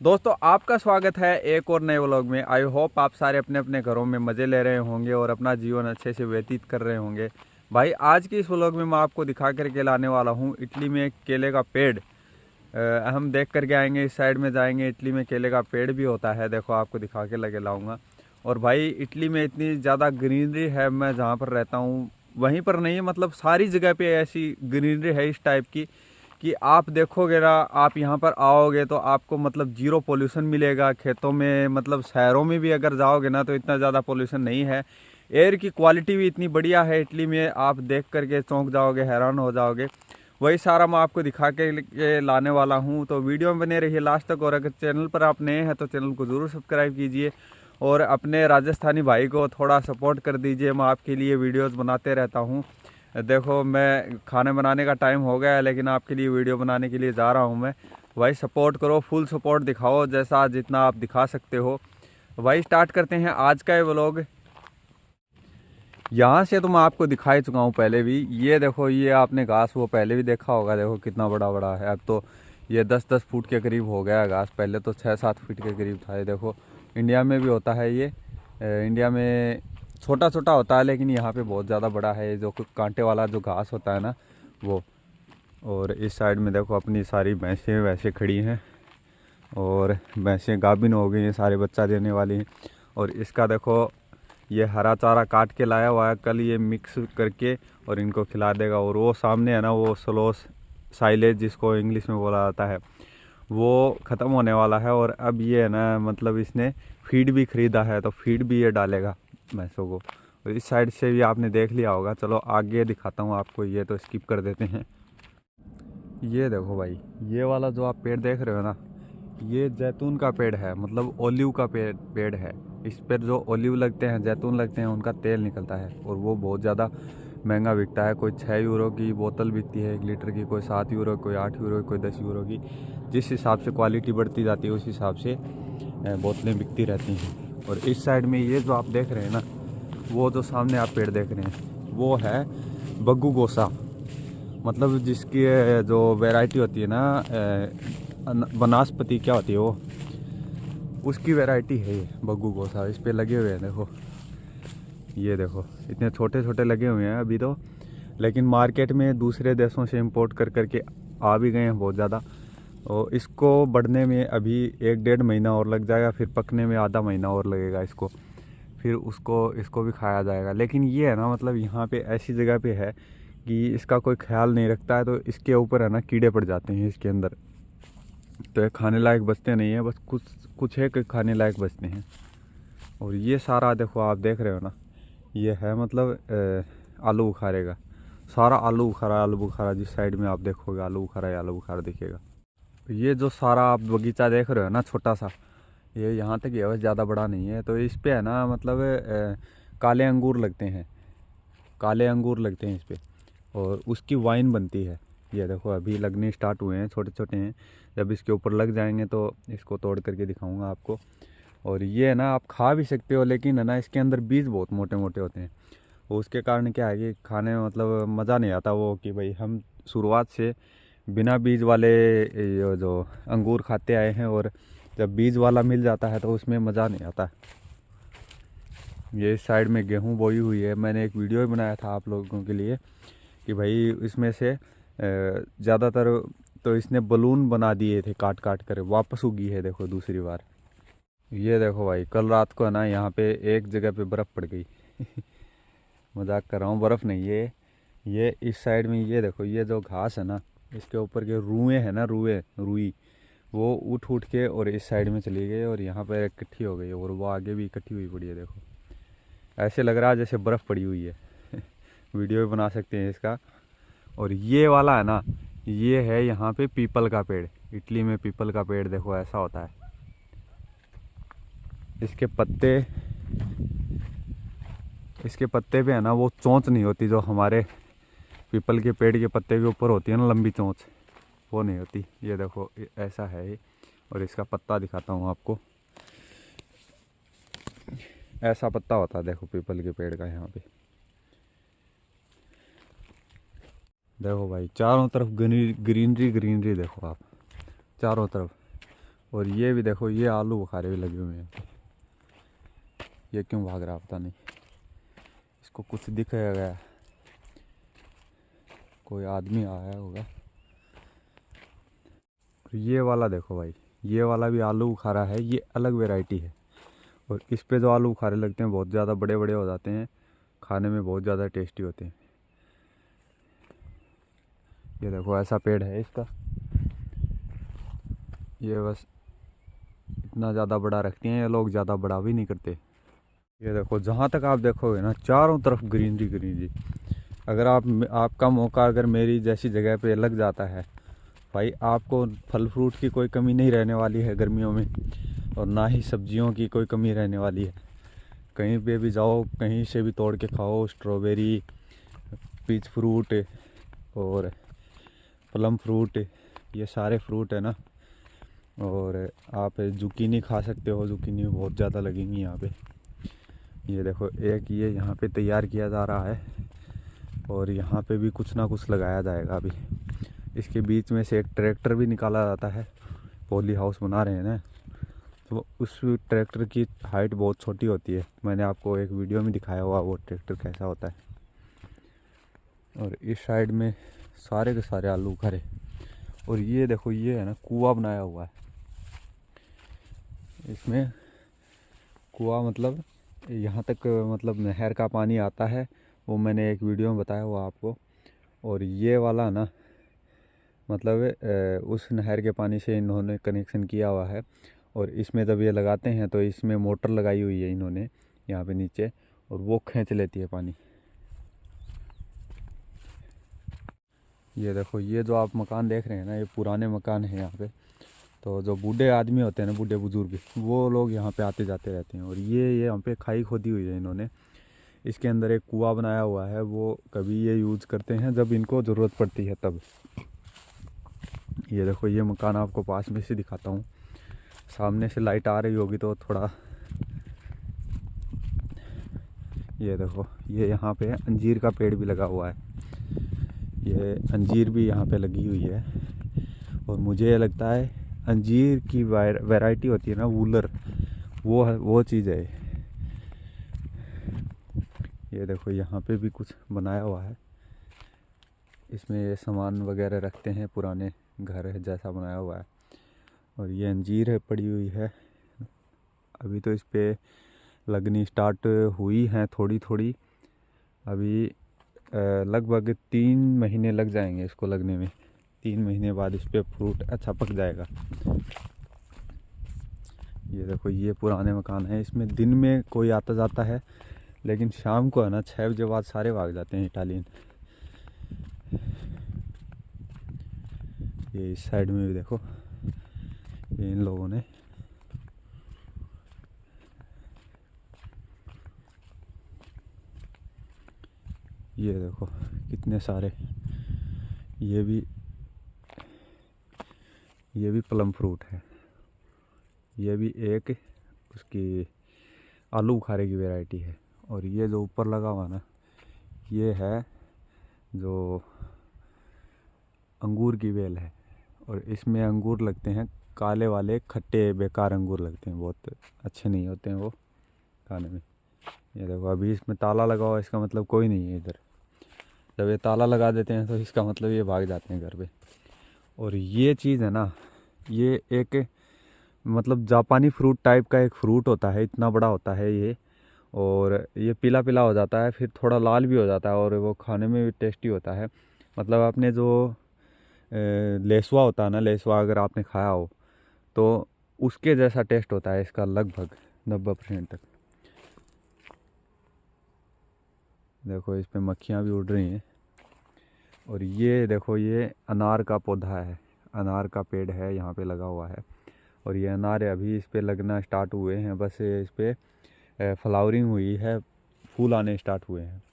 दोस्तों आपका स्वागत है एक और नए व्लॉग में। आई होप आप सारे अपने अपने घरों में मज़े ले रहे होंगे और अपना जीवन अच्छे से व्यतीत कर रहे होंगे। भाई आज की इस व्लॉग में मैं आपको दिखा करके लाने वाला हूँ इटली में एक केले का पेड़। हम देख करके आएंगे, इस साइड में जाएंगे। इटली में केले का पेड़ भी होता है, देखो आपको दिखा के लगे लाऊंगा। और भाई इटली में इतनी ज़्यादा ग्रीनरी है, मैं जहाँ पर रहता हूँ वहीं पर नहीं है, मतलब सारी जगह पे ऐसी ग्रीनरी है इस टाइप की कि आप देखोगे ना, आप यहाँ पर आओगे तो आपको मतलब जीरो पोल्यूशन मिलेगा खेतों में। मतलब शहरों में भी अगर जाओगे ना तो इतना ज़्यादा पोल्यूशन नहीं है। एयर की क्वालिटी भी इतनी बढ़िया है इटली में, आप देख करके चौंक जाओगे, हैरान हो जाओगे। वही सारा मैं आपको दिखा के लाने वाला हूँ, तो वीडियो में बने रहिए लास्ट तक। और अगर चैनल पर आप नए हैं तो चैनल को ज़रूर सब्सक्राइब कीजिए और अपने राजस्थानी भाई को थोड़ा सपोर्ट कर दीजिए। मैं आपके लिए वीडियोस बनाते रहता हूँ। देखो मैं खाने बनाने का टाइम हो गया है, लेकिन आपके लिए वीडियो बनाने के लिए जा रहा हूँ मैं। भाई सपोर्ट करो, फुल सपोर्ट दिखाओ, जैसा जितना आप दिखा सकते हो। भाई स्टार्ट करते हैं आज का ये व्लॉग। यहाँ से तो मैं आपको दिखा ही चुका हूँ पहले भी। ये देखो, ये आपने घास वो पहले भी देखा होगा, देखो कितना बड़ा बड़ा है। अब तो ये 10-10 फुट के करीब हो गया है घास, पहले तो 6-7 फीट के करीब था। ये देखो इंडिया में भी होता है ये। इंडिया में छोटा छोटा होता है, लेकिन यहाँ पे बहुत ज़्यादा बड़ा है। ये जो कांटे वाला जो घास होता है ना वो। और इस साइड में देखो अपनी सारी भैंसें वैसे खड़ी हैं, और भैंसें गाभिन हो गई हैं, सारे बच्चा देने वाली हैं। और इसका देखो ये हरा चारा काट के लाया हुआ है, कल ये मिक्स करके और इनको खिला देगा। और वो सामने है ना, वो स्लो साइलेज जिसको इंग्लिश में बोला जाता है, वो ख़त्म होने वाला है। और अब ये है ना, मतलब इसने फीड भी ख़रीदा है, तो फीड भी ये डालेगा भैंसों को। और इस साइड से भी आपने देख लिया होगा। चलो आगे दिखाता हूँ आपको, ये तो स्किप कर देते हैं। ये देखो भाई, ये वाला जो आप पेड़ देख रहे हो ना, ये जैतून का पेड़ है, मतलब ओलिव का पेड़ है। इस पर जो ओलिव लगते हैं, जैतून लगते हैं, उनका तेल निकलता है और वो बहुत ज़्यादा महंगा बिकता है। कोई 6 यूरो की बोतल बिकती है 1 लीटर की, कोई 7 यूरो, कोई 8 यूरो, कोई 10 यूरो की। जिस हिसाब से क्वालिटी बढ़ती जाती है उस हिसाब से बोतलें बिकती रहती हैं। और इस साइड में ये जो आप देख रहे हैं ना, वो जो सामने आप पेड़ देख रहे हैं वो है बग्गू गोसा। मतलब जिसकी जो वैरायटी होती है ना, वनस्पति क्या होती है वो, उसकी वैरायटी है ये बग्गू गोसा। इस पे लगे हुए हैं देखो, ये देखो इतने छोटे छोटे लगे हुए हैं अभी तो, लेकिन मार्केट में दूसरे देशों से इंपोर्ट कर करके आ भी गए हैं बहुत ज़्यादा। और इसको बढ़ने में अभी 1-1.5 महीना और लग जाएगा, फिर पकने में आधा महीना और लगेगा इसको, फिर इसको भी खाया जाएगा। लेकिन ये है ना, मतलब यहाँ पे ऐसी जगह पे है कि इसका कोई ख्याल नहीं रखता है, तो इसके ऊपर है ना कीड़े पड़ जाते हैं इसके अंदर, तो ये खाने लायक बचते नहीं है, बस कुछ कुछ है कि खाने लायक बचते हैं। और ये सारा देखो आप देख रहे हो ना, ये है मतलब आलू बुखारे का। सारा आलू बुखारा जिस साइड में आप देखोगे आलू बुखारा ही आलू बुखारा दिखेगा। ये जो सारा आप बगीचा देख रहे हो ना छोटा सा, ये यहाँ तक ये बस, ज़्यादा बड़ा नहीं है। तो इस पे है ना, मतलब काले अंगूर लगते हैं, काले अंगूर लगते हैं इस पे, और उसकी वाइन बनती है। ये देखो अभी लगने स्टार्ट हुए हैं, छोटे छोटे हैं। जब इसके ऊपर लग जाएंगे तो इसको तोड़ करके दिखाऊंगा आपको। और ये है ना, आप खा भी सकते हो, लेकिन है ना इसके अंदर बीज बहुत मोटे मोटे होते हैं। उसके कारण क्या है कि खाने में मतलब मज़ा नहीं आता वो, कि भाई हम शुरुआत से बिना बीज वाले ये जो अंगूर खाते आए हैं, और जब बीज वाला मिल जाता है तो उसमें मज़ा नहीं आता। ये इस साइड में गेहूं बोई हुई है, मैंने एक वीडियो भी बनाया था आप लोगों के लिए कि भाई इसमें से ज़्यादातर तो इसने बलून बना दिए थे काट काट कर, वापस उगी है देखो दूसरी बार। ये देखो भाई, कल रात को है ना यहाँ पे एक जगह पे बर्फ़ पड़ गई। मजाक कर रहा हूँ, बर्फ़ नहीं है ये इस साइड में। ये देखो, ये जो घास है ना, इसके ऊपर के रुएँ है ना, रुई, वो उठ उठ के और इस साइड में चली गई और यहाँ पर इकट्ठी हो गई, और वो आगे भी इकट्ठी हुई पड़ी है देखो। ऐसे लग रहा है जैसे बर्फ़ पड़ी हुई है। वीडियो भी बना सकते हैं इसका। और ये वाला है ना, ये है यहाँ पे पीपल का पेड़। इटली में पीपल का पेड़ देखो ऐसा होता है। इसके पत्ते, इसके पत्ते पे है ना वो चोंच नहीं होती जो हमारे पीपल के पेड़ के पत्ते के ऊपर होती है ना, लंबी चोंच, वो नहीं होती। ये देखो ऐसा है ये। और इसका पत्ता दिखाता हूँ आपको, ऐसा पत्ता होता है देखो पीपल के पेड़ का। यहाँ पे देखो भाई, चारों तरफ ग्रीनरी ग्रीनरी देखो आप, चारों तरफ। और ये भी देखो, ये आलू बुखारे भी लगे हुए हैं। ये क्यों भाग रहा पता नहीं, इसको कुछ दिख गया, कोई आदमी आया होगा। ये वाला देखो भाई, ये वाला भी आलू बुखारा है, ये अलग वैरायटी है। और इस पे जो आलू बुखारे लगते हैं बहुत ज़्यादा बड़े बड़े हो जाते हैं, खाने में बहुत ज़्यादा टेस्टी होते हैं। ये देखो ऐसा पेड़ है इसका, ये बस इतना ज़्यादा बड़ा रखते हैं ये लोग, ज़्यादा बड़ा भी नहीं करते। ये देखो जहाँ तक आप देखोगे ना, चारों तरफ ग्रीनरी ग्रीनरी। अगर आपका मौका अगर मेरी जैसी जगह पे लग जाता है भाई, आपको फल फ्रूट की कोई कमी नहीं रहने वाली है गर्मियों में, और ना ही सब्जियों की कोई कमी रहने वाली है। कहीं पे भी जाओ, कहीं से भी तोड़ के खाओ, स्ट्रॉबेरी, पीच फ्रूट और प्लम फ्रूट, ये सारे फ्रूट है ना। और आप जुकीनी खा सकते हो, जुकीनी बहुत ज़्यादा लगेंगी यहाँ पे। ये देखो एक ये यहाँ पे तैयार किया जा रहा है, और यहाँ पे भी कुछ ना कुछ लगाया जाएगा अभी। इसके बीच में से एक ट्रैक्टर भी निकाला जाता है, पॉली हाउस बना रहे हैं ना, तो उस ट्रैक्टर की हाइट बहुत छोटी होती है। मैंने आपको एक वीडियो में दिखाया हुआ वो ट्रैक्टर कैसा होता है। और इस साइड में सारे के सारे आलू खड़े। और ये देखो, ये है ना कुआं बनाया हुआ है, इसमें कुआं मतलब यहाँ तक मतलब नहर का पानी आता है, वो मैंने एक वीडियो में बताया हुआ आपको। और ये वाला ना मतलब उस नहर के पानी से इन्होंने कनेक्शन किया हुआ है। और इसमें जब ये लगाते हैं तो इसमें मोटर लगाई हुई है इन्होंने यहाँ पे नीचे, और वो खींच लेती है पानी। ये देखो, ये जो आप मकान देख रहे हैं ना, ये पुराने मकान है यहाँ पे। तो जो बूढ़े आदमी होते हैं ना, बूढ़े बुजुर्ग, वो लोग यहाँ पे आते जाते रहते हैं। और ये यहाँ पे खाई खोदी हुई है इन्होंने, इसके अंदर एक कुआं बनाया हुआ है। वो कभी ये यूज़ करते हैं जब इनको ज़रूरत पड़ती है तब। ये देखो, ये मकान आपको पास में से दिखाता हूँ, सामने से लाइट आ रही होगी तो थोड़ा। ये देखो, ये यहाँ पे अंजीर का पेड़ भी लगा हुआ है, ये अंजीर भी यहाँ पे लगी हुई है। और मुझे लगता है अंजीर की वैरायटी होती है ना वूलर, वो चीज़ है। ये देखो यहाँ पे भी कुछ बनाया हुआ है, इसमें ये सामान वगैरह रखते हैं, पुराने घर है जैसा बनाया हुआ है। और ये अंजीर है पड़ी हुई है, अभी तो इस पे लगनी स्टार्ट हुई हैं थोड़ी थोड़ी। अभी लगभग 3 महीने लग जाएंगे इसको लगने में, 3 महीने बाद इस पे फ्रूट अच्छा पक जाएगा। ये देखो, ये पुराने मकान है, इसमें दिन में कोई आता जाता है, लेकिन शाम को है ना 6 बजे बाद सारे भाग जाते हैं इटालियन। ये इस साइड में भी देखो, ये इन लोगों ने ये देखो कितने सारे, ये भी प्लम फ्रूट है। ये भी एक उसकी आलू बुखारे की वैरायटी है। और ये जो ऊपर लगा हुआ ना, ये है जो अंगूर की बेल है। और इसमें अंगूर लगते हैं काले वाले, खट्टे बेकार अंगूर लगते हैं, बहुत अच्छे नहीं होते हैं वो खाने में। ये देखो, अभी इसमें ताला लगा हुआ, इसका मतलब कोई नहीं है इधर। जब ये ताला लगा देते हैं तो इसका मतलब ये भाग जाते हैं घर पे। और ये चीज़ है ना, ये एक मतलब जापानी फ्रूट टाइप का एक फ्रूट होता है, इतना बड़ा होता है ये। और ये पीला पीला हो जाता है, फिर थोड़ा लाल भी हो जाता है, और वो खाने में भी टेस्टी होता है। मतलब आपने जो लेसवा होता है ना, लेसवा अगर आपने खाया हो तो उसके जैसा टेस्ट होता है इसका, लगभग 90% तक। देखो, इस पे मक्खियाँ भी उड़ रही हैं। और ये देखो, ये अनार का पौधा है, अनार का पेड़ है यहाँ पे लगा हुआ है। और ये अनार अभी इस पे लगना स्टार्ट हुए हैं, बस इस पे फ्लावरिंग हुई है, फूल आने स्टार्ट हुए हैं।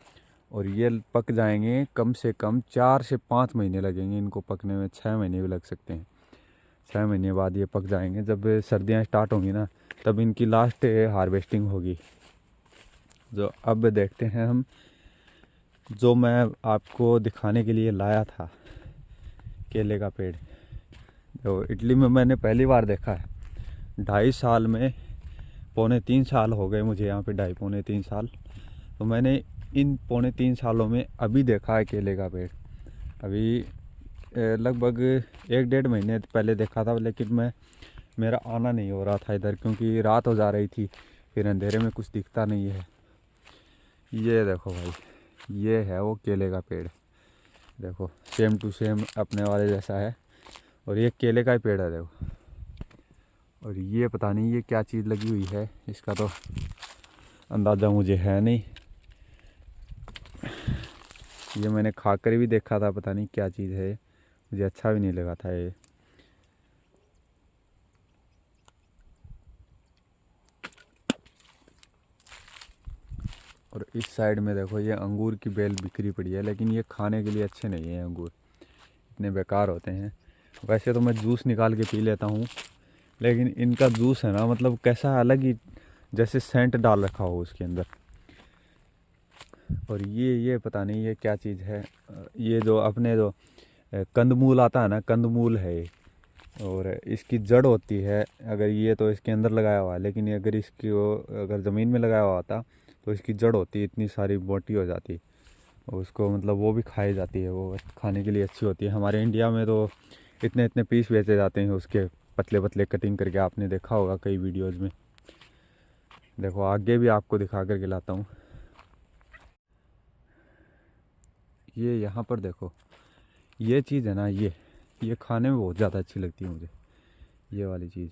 और ये पक जाएंगे, कम से कम 4 से 5 महीने लगेंगे इनको पकने में, 6 महीने भी लग सकते हैं। 6 महीने बाद ये पक जाएंगे। जब सर्दियाँ स्टार्ट होंगी ना, तब इनकी लास्ट हार्वेस्टिंग होगी। जो अब देखते हैं हम, जो मैं आपको दिखाने के लिए लाया था केले का पेड़, जो इटली में मैंने पहली बार देखा है। 2.5 साल में 2.5 3 साल हो गए मुझे यहाँ पे, 2.5 पौने 3 साल। तो मैंने इन 2.5 3 सालों में अभी देखा है केले का पेड़। अभी लगभग 1 डेढ़ महीने पहले देखा था, लेकिन मेरा आना नहीं हो रहा था इधर, क्योंकि रात हो जा रही थी, फिर अंधेरे में कुछ दिखता नहीं है। ये देखो भाई, ये है वो केले का पेड़। देखो सेम टू सेम अपने वाले जैसा है, और ये केले का ही पेड़ है देखो। और ये पता नहीं ये क्या चीज़ लगी हुई है, इसका तो अंदाज़ा मुझे है नहीं। ये मैंने खाकर भी देखा था, पता नहीं क्या चीज़ है, मुझे अच्छा भी नहीं लगा था ये। और इस साइड में देखो ये अंगूर की बेल बिखरी पड़ी है, लेकिन ये खाने के लिए अच्छे नहीं है अंगूर, इतने बेकार होते हैं। वैसे तो मैं जूस निकाल के पी लेता हूँ, लेकिन इनका जूस है ना, मतलब कैसा अलग ही, जैसे सेंट डाल रखा हो उसके अंदर। और ये पता नहीं ये क्या चीज़ है। ये जो अपने जो कंदमूल आता है ना, कंदमूल है ये, और इसकी जड़ होती है। अगर ये तो इसके अंदर लगाया हुआ है, लेकिन अगर इसकी वो अगर ज़मीन में लगाया हुआ होता तो इसकी जड़ होती, इतनी सारी मोटी हो जाती, और उसको मतलब वो भी खाई जाती है, वो खाने के लिए अच्छी होती है। हमारे इंडिया में तो इतने इतने पीस बेचे जाते हैं उसके, पतले पतले कटिंग करके, आपने देखा होगा कई वीडियोज़ में। देखो आगे भी आपको दिखा कर के लाता हूँ। ये यहाँ पर देखो, ये चीज़ है ना, ये खाने में बहुत ज़्यादा अच्छी लगती है मुझे, ये वाली चीज़।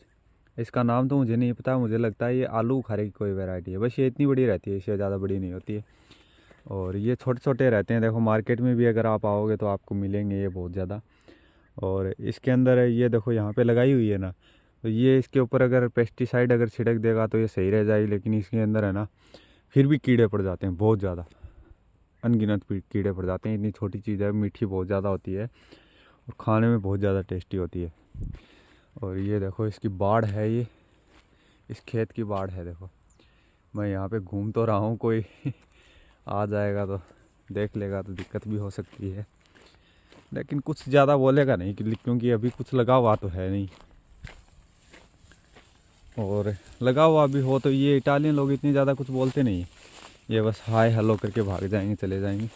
इसका नाम तो मुझे नहीं पता, मुझे लगता है ये आलू बुखारे की कोई वैरायटी है, बस ये इतनी बड़ी रहती है, इससे ज़्यादा बड़ी नहीं होती है। और ये छोटे छोटे रहते हैं, देखो मार्केट में भी अगर आप आओगे तो आपको मिलेंगे ये बहुत ज़्यादा। और इसके अंदर ये देखो यहाँ पे लगाई हुई है ना, तो ये इसके ऊपर अगर पेस्टिसाइड अगर छिड़क देगा तो ये सही रह जाएगी, लेकिन इसके अंदर है ना फिर भी कीड़े पड़ जाते हैं बहुत ज़्यादा, अनगिनत कीड़े पड़ जाते हैं। इतनी छोटी चीज़ है, मीठी बहुत ज़्यादा होती है और खाने में बहुत ज़्यादा टेस्टी होती है। और ये देखो इसकी बाड़ है, ये इस खेत की बाड़ है। देखो मैं यहाँ पे घूम तो रहा हूँ, कोई आ जाएगा तो देख लेगा तो दिक्कत भी हो सकती है, लेकिन कुछ ज़्यादा बोलेगा नहीं, क्योंकि अभी कुछ लगा हुआ तो है नहीं। और लगा हुआ भी हो तो ये इटालियन लोग इतनी ज़्यादा कुछ बोलते नहीं, ये बस हाय हेलो करके भाग जाएंगे, चले जाएंगे।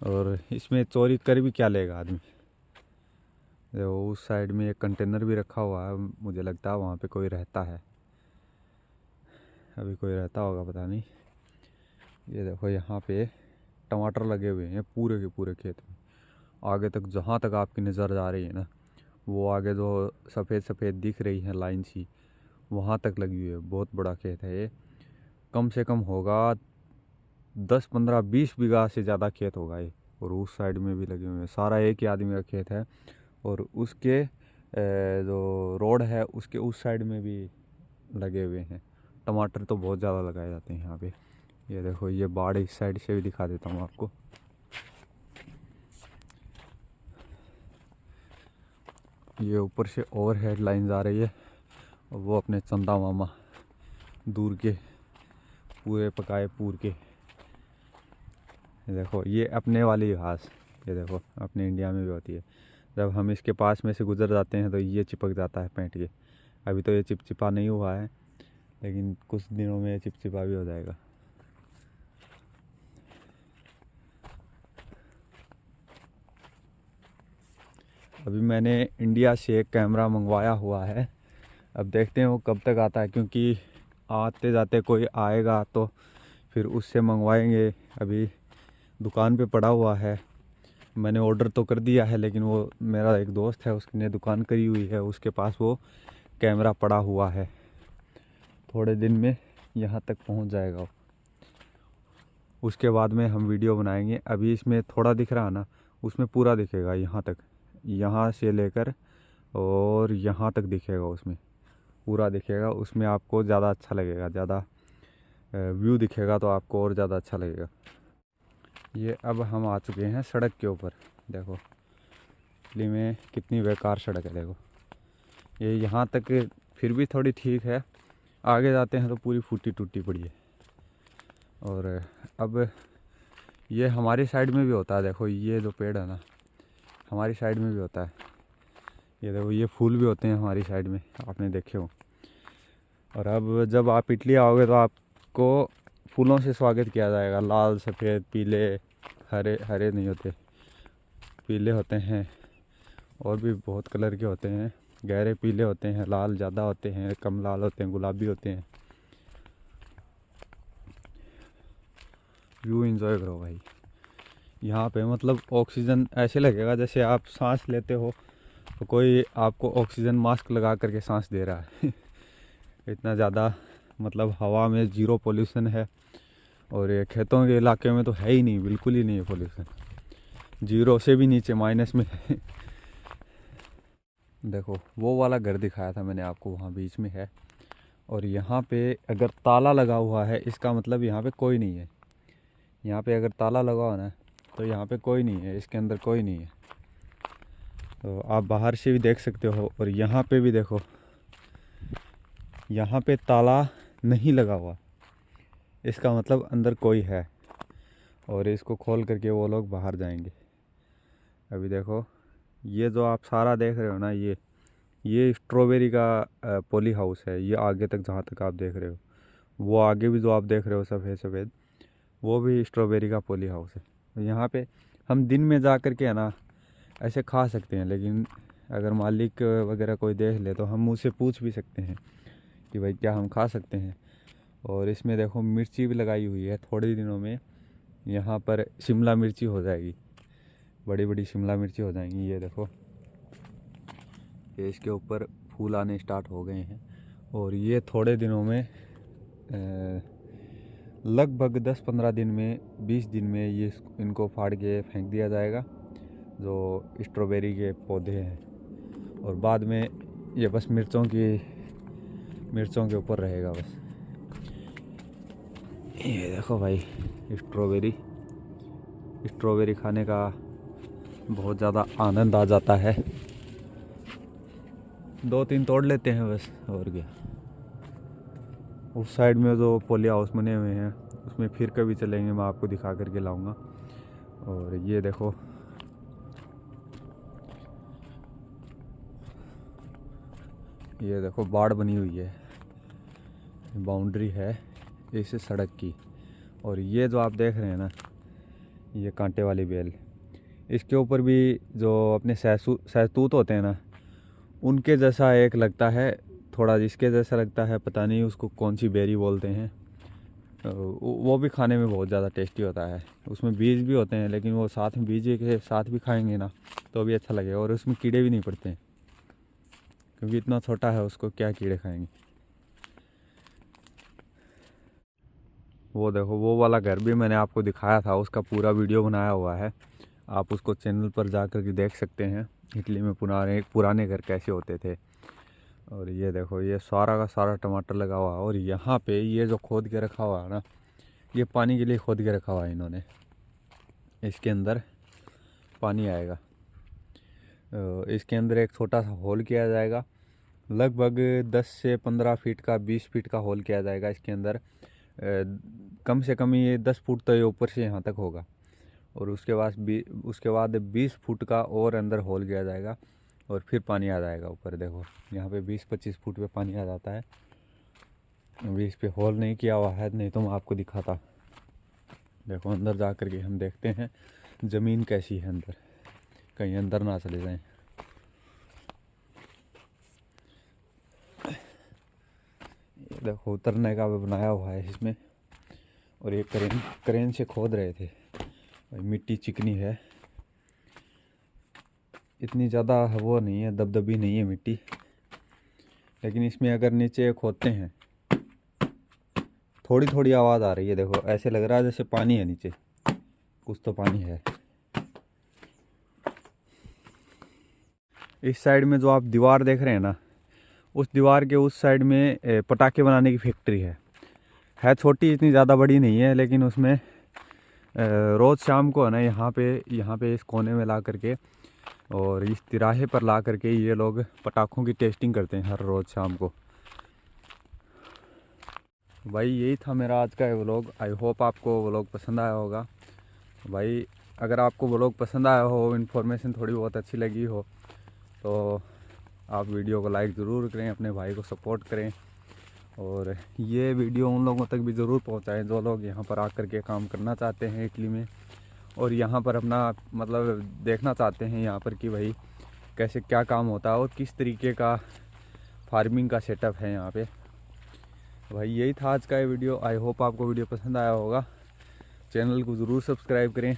और इसमें चोरी कर भी क्या लेगा आदमी। देखो उस साइड में एक कंटेनर भी रखा हुआ है, मुझे लगता है वहाँ पे कोई रहता है, अभी कोई रहता होगा पता नहीं। ये देखो यहाँ पे टमाटर लगे हुए हैं पूरे के पूरे खेत में, आगे तक जहाँ तक आपकी नज़र जा रही है ना, वो आगे जो सफ़ेद सफ़ेद दिख रही है लाइन सी, वहाँ तक लगी हुई है। बहुत बड़ा खेत है ये, कम से कम होगा 10 15 20 बीघा से ज़्यादा खेत होगा ये। और उस साइड में भी लगे हुए हैं, सारा एक ही आदमी का खेत है। और उसके जो रोड है उसके उस साइड में भी लगे हुए हैं। टमाटर तो बहुत ज़्यादा लगाए जाते हैं यहाँ पे। ये देखो ये बाड़ इस साइड से भी दिखा देता हूँ आपको। ये ऊपर से ओवर हेड लाइन्स आ रही है, और वो अपने चंदा मामा दूर के पूरे पकाए पूर के। देखो ये अपने वाली घास, ये देखो अपने इंडिया में भी होती है, जब हम इसके पास में से गुजर जाते हैं तो ये चिपक जाता है पैंट के। अभी तो ये चिपचिपा नहीं हुआ है, लेकिन कुछ दिनों में ये चिपचिपा भी हो जाएगा। अभी मैंने इंडिया से एक कैमरा मंगवाया हुआ है, अब देखते हैं वो कब तक आता है, क्योंकि आते जाते कोई आएगा तो फिर उससे मंगवाएंगे। अभी दुकान पे पड़ा हुआ है, मैंने ऑर्डर तो कर दिया है, लेकिन वो मेरा एक दोस्त है उसने दुकान करी हुई है, उसके पास वो कैमरा पड़ा हुआ है, थोड़े दिन में यहाँ तक पहुँच जाएगा वो। उसके बाद में हम वीडियो बनाएंगे। अभी इसमें थोड़ा दिख रहा है ना, उसमें पूरा दिखेगा यहाँ तक, यहाँ से लेकर और यहाँ तक दिखेगा, उसमें पूरा दिखेगा। उसमें आपको ज़्यादा अच्छा लगेगा, ज़्यादा व्यू दिखेगा तो आपको और ज़्यादा अच्छा लगेगा। ये अब हम आ चुके हैं सड़क के ऊपर। देखो इटली में कितनी बेकार सड़क है, देखो ये यहाँ तक फिर भी थोड़ी ठीक है, आगे जाते हैं तो पूरी फूटी टूटी पड़ी है। और अब ये हमारी साइड में भी होता है, देखो ये जो पेड़ है ना हमारी साइड में भी होता है। ये देखो ये फूल भी होते हैं हमारी साइड में, आपने देखे हो। और अब जब आप इटली आओगे तो आपको फूलों से स्वागत किया जाएगा। लाल, सफ़ेद, पीले, हरे, हरे नहीं होते, पीले होते हैं, और भी बहुत कलर के होते हैं। गहरे पीले होते हैं, लाल ज़्यादा होते हैं, कम लाल होते हैं, गुलाबी होते हैं। व्यू एंजॉय करो भाई। यहाँ पे मतलब ऑक्सीजन ऐसे लगेगा जैसे आप सांस लेते हो तो कोई आपको ऑक्सीजन मास्क लगा करके सांस दे रहा है। इतना ज़्यादा मतलब हवा में ज़ीरो पोल्यूशन है। और ये खेतों के इलाके में तो है ही नहीं, बिल्कुल ही नहीं है पोल्यूशन, जीरो से भी नीचे, माइनस में है। देखो वो वाला घर दिखाया था मैंने आपको, वहाँ बीच में है। और यहाँ पे अगर ताला लगा हुआ है इसका मतलब यहाँ पे कोई नहीं है। यहाँ पे अगर ताला लगा हुआ ना तो यहाँ पे कोई नहीं है, इसके अंदर कोई नहीं है। तो आप बाहर से भी देख सकते हो। और यहाँ पे भी देखो, यहाँ पे ताला नहीं लगा हुआ, इसका मतलब अंदर कोई है। और इसको खोल करके वो लोग बाहर जाएंगे। अभी देखो ये जो आप सारा देख रहे हो ना, ये स्ट्रॉबेरी का पॉली हाउस है। ये आगे तक जहाँ तक आप देख रहे हो, वो आगे भी जो आप देख रहे हो सफ़ेद सफ़ेद, वो भी स्ट्रॉबेरी का पॉली हाउस है। यहाँ पे हम दिन में जा कर के है ना ऐसे खा सकते हैं, लेकिन अगर मालिक वगैरह कोई देख ले तो हम उससे पूछ भी सकते हैं कि भाई क्या हम खा सकते हैं। और इसमें देखो मिर्ची भी लगाई हुई है। थोड़े दिनों में यहाँ पर शिमला मिर्ची हो जाएगी, बड़ी बड़ी शिमला मिर्ची हो जाएंगी। ये देखो, ये इसके ऊपर फूल आने स्टार्ट हो गए हैं। और ये थोड़े दिनों में लगभग 10-15 दिन में, 20 दिन में ये इनको फाड़ के फेंक दिया जाएगा, जो स्ट्रॉबेरी के पौधे हैं। और बाद में ये बस मिर्चों के ऊपर रहेगा बस। ये देखो भाई, स्ट्रॉबेरी खाने का बहुत ज़्यादा आनंद आ जाता है। 2-3 तोड़ लेते हैं बस, और क्या। उस साइड में जो पॉली हाउस बने हुए हैं उसमें फिर कभी चलेंगे, मैं आपको दिखा करके लाऊंगा। और ये देखो बाड़ बनी हुई है, बाउंड्री है इस सड़क की। और ये जो आप देख रहे हैं ना, ये कांटे वाली बेल, इसके ऊपर भी जो अपने सहतूत होते हैं ना, उनके जैसा एक लगता है, थोड़ा जिसके जैसा लगता है, पता नहीं उसको कौन सी बेरी बोलते हैं। वो भी खाने में बहुत ज़्यादा टेस्टी होता है। उसमें बीज भी होते हैं, लेकिन वो साथ में बीज के साथ भी खाएंगे ना तो भी अच्छा लगेगा। और उसमें कीड़े भी नहीं पड़ते हैं, क्योंकि इतना छोटा है, उसको क्या कीड़े खाएंगे। वो देखो, वो वाला घर भी मैंने आपको दिखाया था, उसका पूरा वीडियो बनाया हुआ है, आप उसको चैनल पर जा कर के देख सकते हैं, इटली में पुराने घर कैसे होते थे। और ये देखो, ये सारा का सारा टमाटर लगा हुआ है। और यहाँ पे ये जो खोद के रखा हुआ है ना, ये पानी के लिए खोद के रखा हुआ है इन्होंने, इसके अंदर पानी आएगा। इसके अंदर एक छोटा सा होल किया जाएगा, लगभग 10 से 15 फीट का, 20 फीट का होल किया जाएगा इसके अंदर। कम से कम ये 10 फुट तो ये ऊपर से यहाँ तक होगा। और उसके बाद 20 फुट का और अंदर होल किया जाएगा, और फिर पानी आ जाएगा ऊपर। देखो यहाँ पे 20-25 फुट पे पानी आ जाता है। अभी इस पे होल नहीं किया हुआ है, नहीं तो मैं आपको दिखाता। देखो अंदर जा कर के हम देखते हैं ज़मीन कैसी है अंदर, कहीं अंदर ना चले जाएं। ये देखो उतरने का भी बनाया हुआ है इसमें। और ये क्रेन से खोद रहे थे। मिट्टी चिकनी है, इतनी ज़्यादा वो नहीं है, दबदबी नहीं है मिट्टी। लेकिन इसमें अगर नीचे खोदते हैं, थोड़ी थोड़ी आवाज़ आ रही है। देखो ऐसे लग रहा है जैसे पानी है नीचे, कुछ तो पानी है। इस साइड में जो आप दीवार देख रहे हैं ना, उस दीवार के उस साइड में पटाखे बनाने की फैक्ट्री है छोटी, इतनी ज़्यादा बड़ी नहीं है। लेकिन उसमें रोज़ शाम को है ना, यहाँ पे इस कोने में ला करके और इस तिराहे पर ला करके ये लोग पटाखों की टेस्टिंग करते हैं हर रोज़ शाम को। भाई यही था मेरा आज का व्लॉग। आई होप आपको व्लॉग पसंद आया होगा। भाई अगर आपको व्लॉग पसंद आया हो, इन्फॉर्मेशन थोड़ी बहुत अच्छी लगी हो, तो आप वीडियो को लाइक ज़रूर करें, अपने भाई को सपोर्ट करें। और ये वीडियो उन लोगों तक भी ज़रूर पहुंचाएं जो लोग यहाँ पर आकर के काम करना चाहते हैं इटली में, और यहाँ पर अपना मतलब देखना चाहते हैं यहाँ पर कि भाई कैसे क्या काम होता है और किस तरीके का फार्मिंग का सेटअप है यहाँ पे। भाई यही था आज का ये वीडियो। आई होप आपको वीडियो पसंद आया होगा। चैनल को ज़रूर सब्सक्राइब करें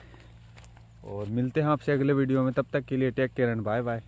और मिलते हैं आपसे अगले वीडियो में। तब तक के लिए take care and bye bye.